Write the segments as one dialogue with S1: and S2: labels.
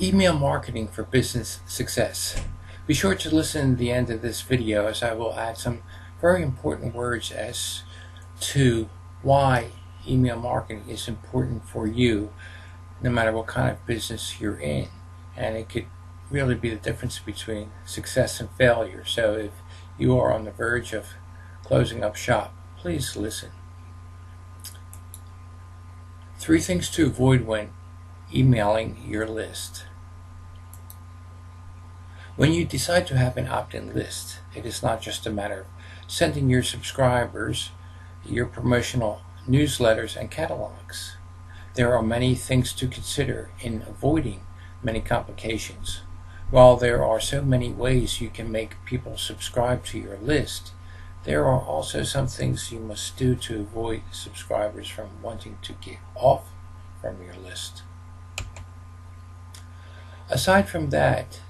S1: Email marketing for business success. Be sure to listen to the end of this video as I will add some very important words as to why email marketing is important for you no matter what kind of business you're in. And it could really be the difference between success and failure. So if you are on the verge of closing up shop, please listen. 3 things to avoid when emailing your list. When you decide to have an opt-in list, it is not just a matter of sending your subscribers your promotional newsletters and catalogs. There are many things to consider in avoiding many complications. While there are so many ways you can make people subscribe to your list, there are also some things you must do to avoid subscribers from wanting to get off from your list. Aside from that,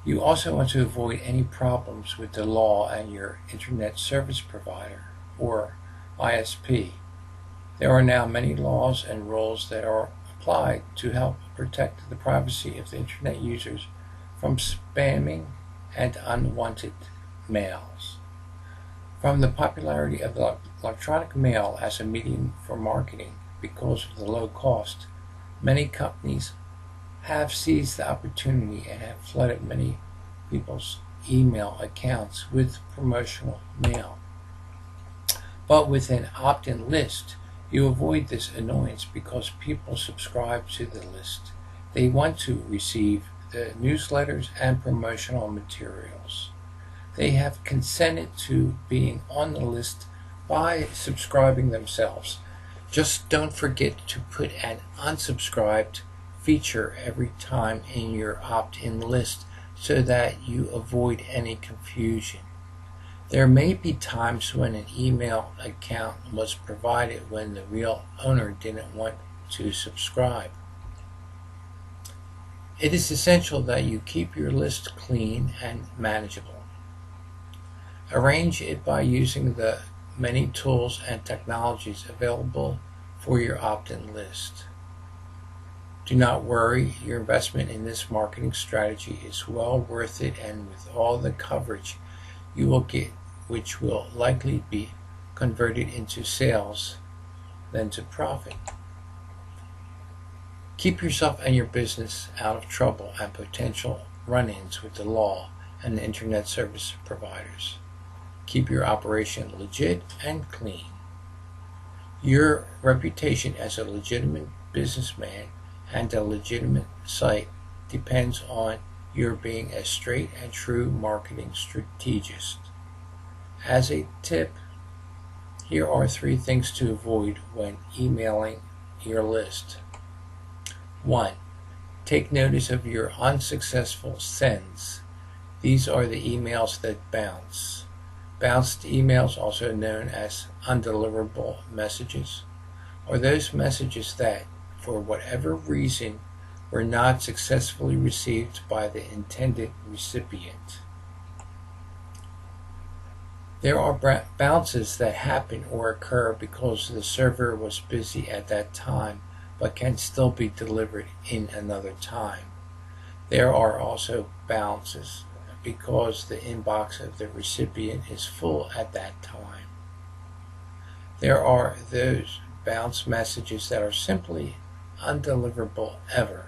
S1: you also want to avoid any problems with the law and your Internet Service Provider, or ISP. There are now many laws and rules that are applied to help protect the privacy of the Internet users from spamming and unwanted mails. From the popularity of the electronic mail as a medium for marketing because of the low cost, many companies have seized the opportunity and have flooded many people's email accounts with promotional mail. But with an opt-in list, you avoid this annoyance because people subscribe to the list. They want to receive the newsletters and promotional materials. They have consented to being on the list by subscribing themselves. Just don't forget to put an unsubscribed feature every time in your opt-in list so that you avoid any confusion. There may be times when an email account was provided when the real owner didn't want to subscribe. It is essential that you keep your list clean and manageable. Arrange it by using the many tools and technologies available for your opt-in list. Do not worry, your investment in this marketing strategy is well worth it, and with all the coverage you will get, which will likely be converted into sales than to profit. Keep yourself and your business out of trouble and potential run-ins with the law and the Internet service providers. Keep your operation legit and clean. Your reputation as a legitimate businessman and a legitimate site depends on your being a straight and true marketing strategist. As a tip, here are 3 things to avoid when emailing your list. 1. Take notice of your unsuccessful sends. These are the emails that bounce. Bounced emails, also known as undeliverable messages, are those messages that, for whatever reason, were not successfully received by the intended recipient. There are bounces that happen or occur because the server was busy at that time but can still be delivered in another time. There are also bounces because the inbox of the recipient is full at that time. There are those bounce messages that are simply undeliverable ever.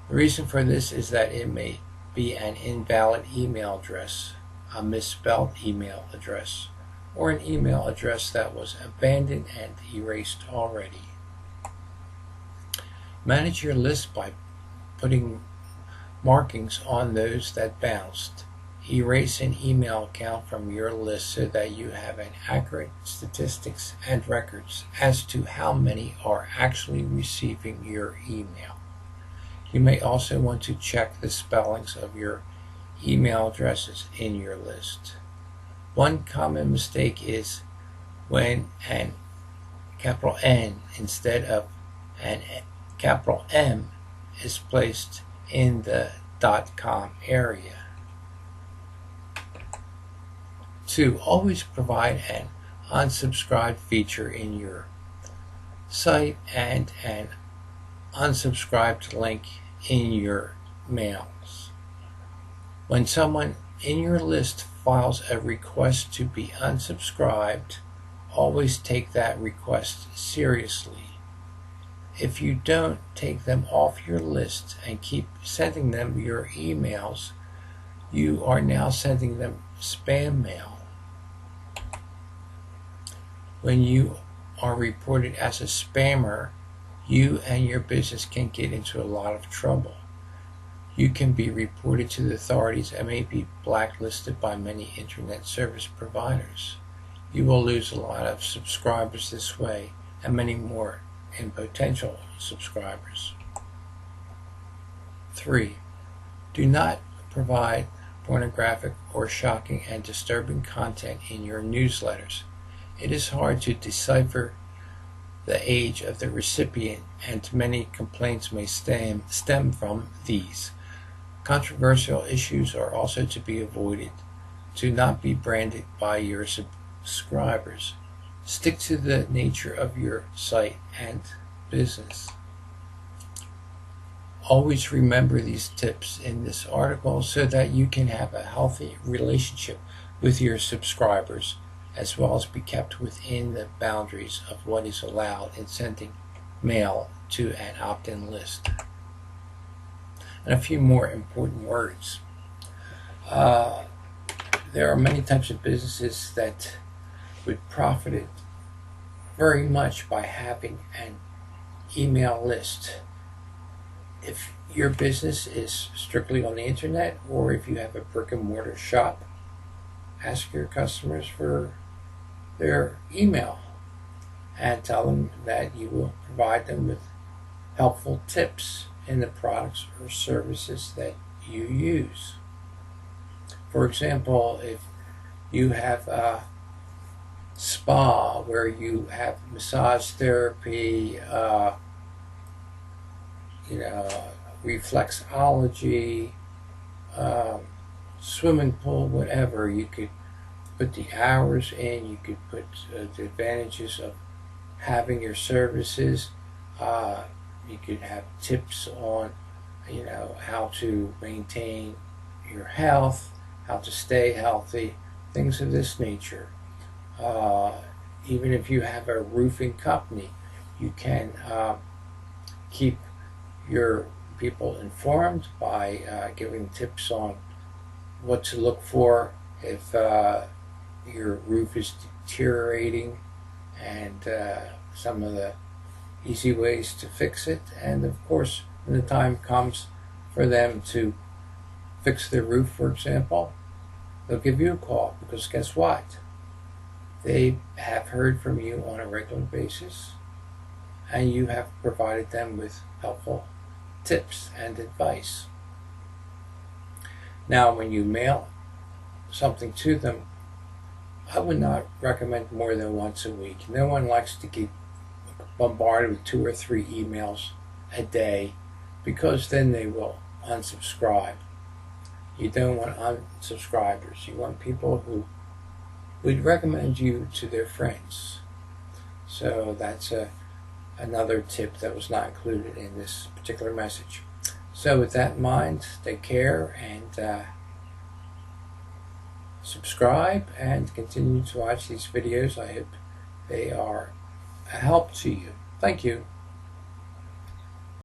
S1: The reason for this is that it may be an invalid email address, a misspelled email address, or an email address that was abandoned and erased already. Manage your list by putting markings on those that bounced. Erase an email account from your list so that you have an accurate statistics and records as to how many are actually receiving your email. You may also want to check the spellings of your email addresses in your list. One common mistake is when an capital N instead of an capital M is placed in the .com area. 2. Always provide an unsubscribe feature in your site and an unsubscribed link in your mails. When someone in your list files a request to be unsubscribed, always take that request seriously. If you don't take them off your list and keep sending them your emails, you are now sending them spam mail. When you are reported as a spammer, you and your business can get into a lot of trouble. You can be reported to the authorities and may be blacklisted by many internet service providers. You will lose a lot of subscribers this way and many more in potential subscribers. 3. Do not provide pornographic or shocking and disturbing content in your newsletters. It is hard to decipher the age of the recipient, and many complaints may stem from these. Controversial issues are also to be avoided. Do not be branded by your subscribers. Stick to the nature of your site and business. Always remember these tips in this article so that you can have a healthy relationship with your subscribers, as well as be kept within the boundaries of what is allowed in sending mail to an opt-in list. And a few more important words. There are many types of businesses that would profit very much by having an email list. If your business is strictly on the internet, or if you have a brick and mortar shop, ask your customers for their email and tell them that you will provide them with helpful tips in the products or services that you use. For example, if you have a spa where you have massage therapy, reflexology, swimming pool, whatever, you could put the hours in, you could put the advantages of having your services. You could have tips on, how to maintain your health, how to stay healthy, things of this nature. Even if you have a roofing company, you can keep your people informed by giving tips on what to look for if your roof is deteriorating, and some of the easy ways to fix it. And of course, when the time comes for them to fix their roof, for example, they'll give you a call, because guess what? They have heard from you on a regular basis, and you have provided them with helpful tips and advice. Now, when you mail something to them, I would not recommend more than once a week. No one likes to get bombarded with 2 or 3 emails a day, because then they will unsubscribe. You don't want unsubscribers. You want people who would recommend you to their friends. So that's another tip that was not included in this particular message. So with that in mind, take care and subscribe and continue to watch these videos. I hope they are a help to you. Thank you.